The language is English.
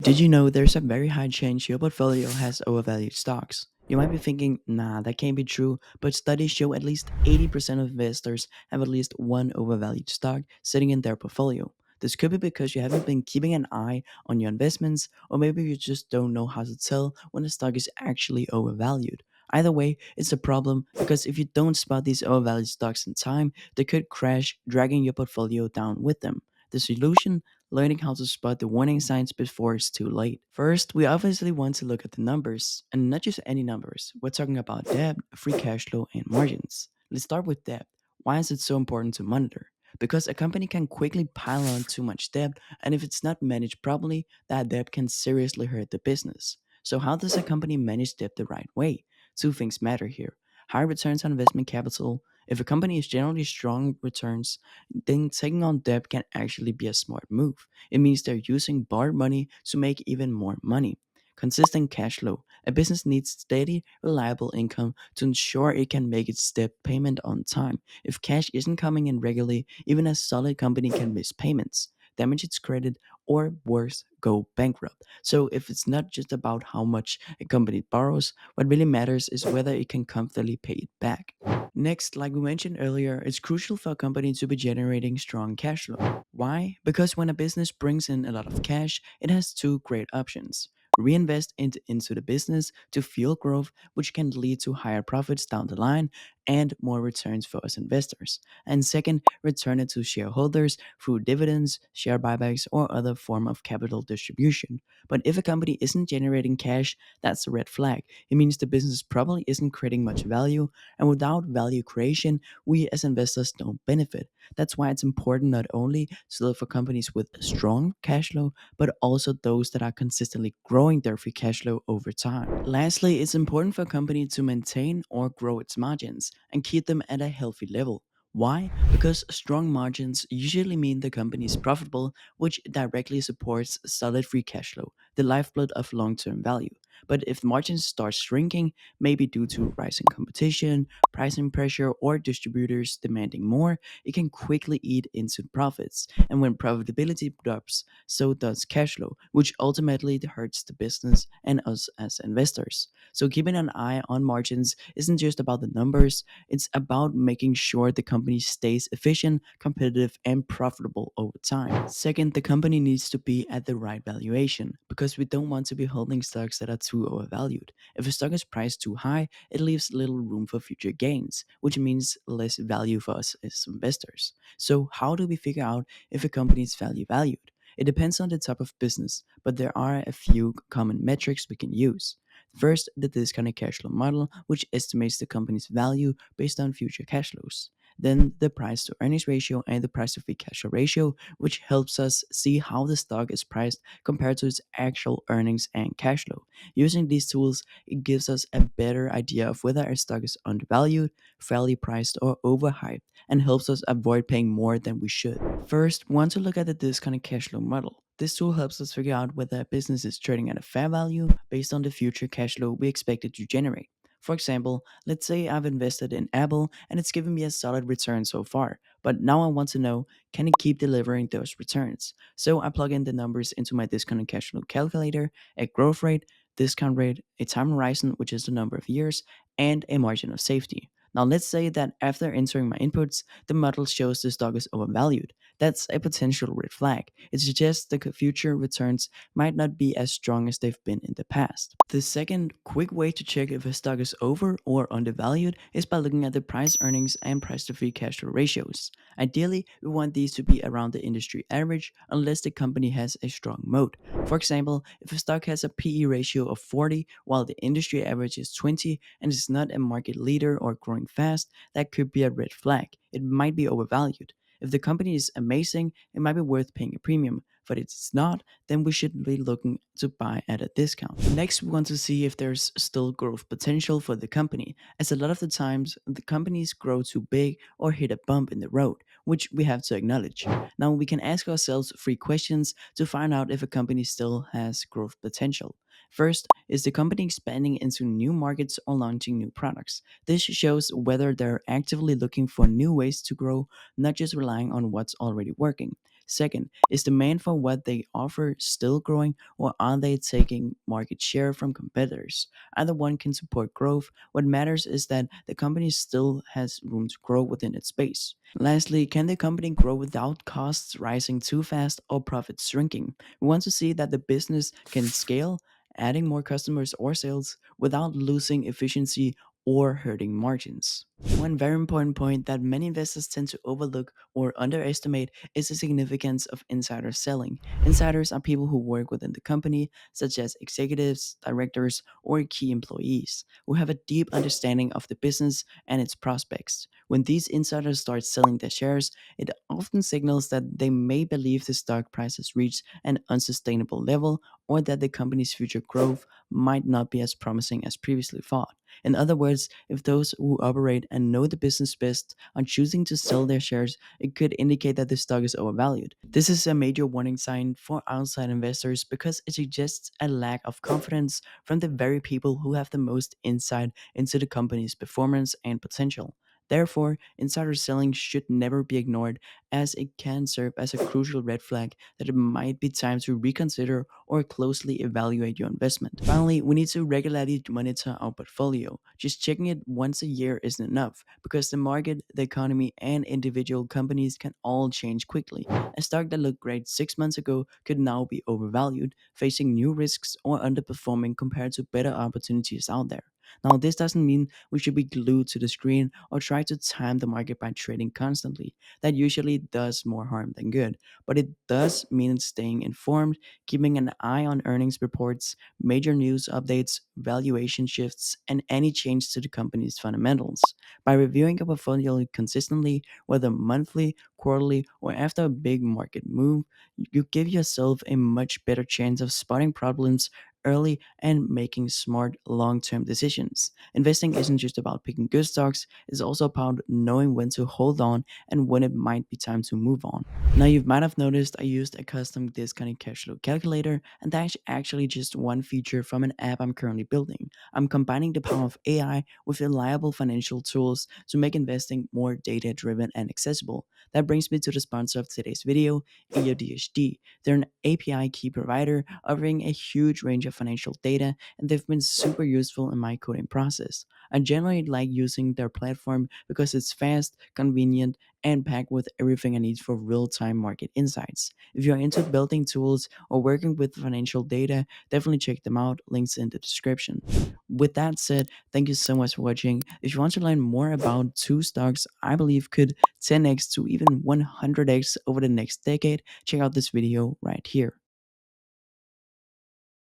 Did you know there's a very high chance your portfolio has overvalued stocks? You might be thinking, nah, that can't be true, but studies show at least 80% of investors have at least one overvalued stock sitting in their portfolio. This could be because you haven't been keeping an eye on your investments, or maybe you just don't know how to tell when a stock is actually overvalued. Either way, it's a problem because if you don't spot these overvalued stocks in time, they could crash, dragging your portfolio down with them. The solution: learning how to spot the warning signs before it's too late. First, we obviously want to look at the numbers, and not just any numbers. We're talking about debt, free cash flow, and margins. Let's start with debt. Why is it so important to monitor? Because a company can quickly pile on too much debt, and if it's not managed properly, that debt can seriously hurt the business. So, how does a company manage debt the right way? Two things matter here: high returns on investment capital. If a company is generally strong returns, then taking on debt can actually be a smart move. It means they're using borrowed money to make even more money. Consistent cash flow. A business needs steady, reliable income to ensure it can make its debt payment on time. If cash isn't coming in regularly, even a solid company can miss payments, damage its credit, or worse, go bankrupt. So, if it's not just about how much a company borrows, what really matters is whether it can comfortably pay it back. Next, like we mentioned earlier, it's crucial for a company to be generating strong cash flow. Why? Because when a business brings in a lot of cash, it has two great options: reinvest into the business to fuel growth, which can lead to higher profits down the line and more returns for us investors. And second, return it to shareholders through dividends, share buybacks, or other form of capital distribution. But if a company isn't generating cash, that's a red flag. It means the business probably isn't creating much value, and without value creation, we as investors don't benefit. That's why it's important not only to look for companies with strong cash flow, but also those that are consistently growing their free cash flow over time. Lastly, it's important for a company to maintain or grow its margins and keep them at a healthy level. Why? Because strong margins usually mean the company is profitable, which directly supports solid free cash flow, the lifeblood of long term value. But if margins start shrinking, maybe due to rising competition, pricing pressure, or distributors demanding more, it can quickly eat into profits. And when profitability drops, so does cash flow, which ultimately hurts the business and us as investors. So keeping an eye on margins isn't just about the numbers, it's about making sure the company stays efficient, competitive, and profitable over time. Second, the company needs to be at the right valuation because we don't want to be holding stocks that are too overvalued. If a stock is priced too high, it leaves little room for future gains, which means less value for us as investors. So, how do we figure out if a company is value valued? It depends on the type of business, but there are a few common metrics we can use. First, the discounted cash flow model, which estimates the company's value based on future cash flows. Then, the price to earnings ratio and the price to free cash flow ratio, which helps us see how the stock is priced compared to its actual earnings and cash flow. Using these tools, it gives us a better idea of whether a stock is undervalued, fairly priced, or overhyped, and helps us avoid paying more than we should. First, we want to look at the discounted cash flow model. This tool helps us figure out whether a business is trading at a fair value based on the future cash flow we expect it to generate. For example, let's say I've invested in Apple and it's given me a solid return so far, but now I want to know, can it keep delivering those returns? So I plug in the numbers into my discounted cash flow calculator: a growth rate, discount rate, a time horizon, which is the number of years, and a margin of safety. Now, let's say that after entering my inputs, the model shows the stock is overvalued. That's a potential red flag. It suggests the future returns might not be as strong as they've been in the past. The second quick way to check if a stock is over or undervalued is by looking at the price earnings and price to free cash flow ratios. Ideally, we want these to be around the industry average unless the company has a strong moat. For example, if a stock has a PE ratio of 40 while the industry average is 20 and is not a market leader or growing fast, that could be a red flag. It might be overvalued. If the company is amazing, it might be worth paying a premium, but if it's not, then we should be looking to buy at a discount. Next, we want to see if there's still growth potential for the company, as a lot of the times the companies grow too big or hit a bump in the road, which we have to acknowledge. Now, we can ask ourselves three questions to find out if a company still has growth potential. First, is the company expanding into new markets or launching new products? This shows whether they're actively looking for new ways to grow, not just relying on what's already working. Second, is demand for what they offer still growing, or are they taking market share from competitors? Either one can support growth. What matters is that the company still has room to grow within its space. Lastly, can the company grow without costs rising too fast or profits shrinking? We want to see that the business can scale, adding more customers or sales without losing efficiency or hurting margins. One very important point that many investors tend to overlook or underestimate is the significance of insider selling. Insiders are people who work within the company, such as executives, directors, or key employees, who have a deep understanding of the business and its prospects. When these insiders start selling their shares, it often signals that they may believe the stock price has reached an unsustainable level, or that the company's future growth might not be as promising as previously thought. In other words, if those who operate and know the business best are choosing to sell their shares, it could indicate that the stock is overvalued. This is a major warning sign for outside investors because it suggests a lack of confidence from the very people who have the most insight into the company's performance and potential. Therefore, insider selling should never be ignored, as it can serve as a crucial red flag that it might be time to reconsider or closely evaluate your investment. Finally, we need to regularly monitor our portfolio. Just checking it once a year isn't enough because the market, the economy, and individual companies can all change quickly. A stock that looked great 6 months ago could now be overvalued, facing new risks, or underperforming compared to better opportunities out there. Now, this doesn't mean we should be glued to the screen or try to time the market by trading constantly. That usually does more harm than good. But it does mean staying informed, keeping an eye on earnings reports, major news updates, valuation shifts, and any change to the company's fundamentals. By reviewing a portfolio consistently, whether monthly, quarterly, or after a big market move, you give yourself a much better chance of spotting problems early and making smart long term decisions. Investing isn't just about picking good stocks, it's also about knowing when to hold on and when it might be time to move on. Now, you might have noticed I used a custom discounted cash flow calculator, and that's actually just one feature from an app I'm currently building. I'm combining the power of AI with reliable financial tools to make investing more data driven and accessible. That brings me to the sponsor of today's video, EODHD. They're an API key provider offering a huge range of financial data, and they've been super useful in my coding process. I generally like using their platform because it's fast, convenient, and packed with everything I need for real time market insights. If you're into building tools or working with financial data, definitely check them out. Links in the description. With that said, thank you so much for watching. If you want to learn more about two stocks I believe could 10x to even 100x over the next decade, check out this video right here.